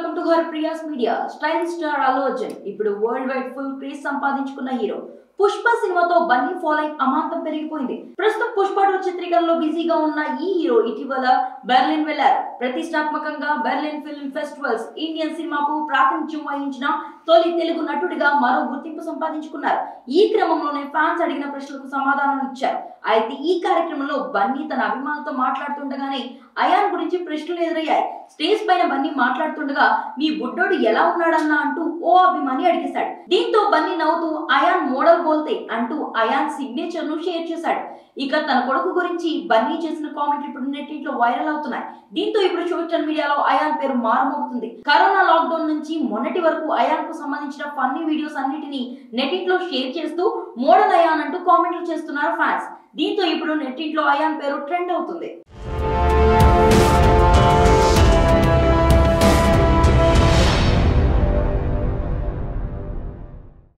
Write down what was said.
Welcome to Harpriya's media. Style star Allu Arjun ఇప్పుడు world wide full craze సంపాదించుకున్న hero. Pushpa సినిమాతో Bunny following అమాంతం పెరిగిపోయింది. ప్రస్తుతం పుష్ప 2 చిత్రీకరణలో బిజీగా ఉన్న ఈ హీరో ఇటీవల బెర్లిన్ వెళ్లారు. ప్రతిష్టాత్మకంగా బెర్లిన్ ఫిల్మ్ ఫెస్టివల్స్ ఇండియన్ సినిమాకు ప్రాతినిధ్యం వహించిన తొలి తెలుగు నటుడిగా మరో గుర్తింపు సంపాదించుకున్నారు. ఈ క్రమంలోనే ఫ్యాన్స్ అడిగిన ప్రశ్నలకు సమాధానాలు ఇచ్చారు. అయితే ఈ కార్యక్రమంలో బన్నీ తన అభిమానులతో మాట్లాడుతుండగానే అయాన్ గురించి ప్రశ్నలు ఎదురయ్యాయి. స్టేజ్ పైన బన్నీ మాట్లాడుతుండగా మీ బుడ్డోడు ఎలా ఉన్నాడన్నా అంటూ ఓ అభిమాని అడిగేశాడు. దీంతో బన్నీ నవ్వుతూ అయాన్ మోడల్ బోల్తే అంటూ అయాన్ సిగ్నేచర్ ను షేర్ చేశాడు. ఇక తన కొడుకు గురించి బన్నీ చేసిన కామెంట్లు ఇప్పుడు నెట్టింట్లో వైరల్ అవుతున్నాయి. దీంతో ఇప్పుడు సోషల్ మీడియాలో అయాన్ పేరు మారుమోగుతుంది. కరోనా లాక్డౌన్ నుంచి మొన్నటి వరకు అయాన్ కు సంబంధించిన ఫన్నీ వీడియోస్ అన్నిటినీ నెట్టింట్లో షేర్ చేస్తూ మోడల్ అయాన్ అంటూ కామెంట్లు చేస్తున్నారు ఫ్యాన్స్. దీంతో ఇప్పుడు నెట్టింట్లో అయాన్ పేరు ట్రెండ్ అవుతుంది.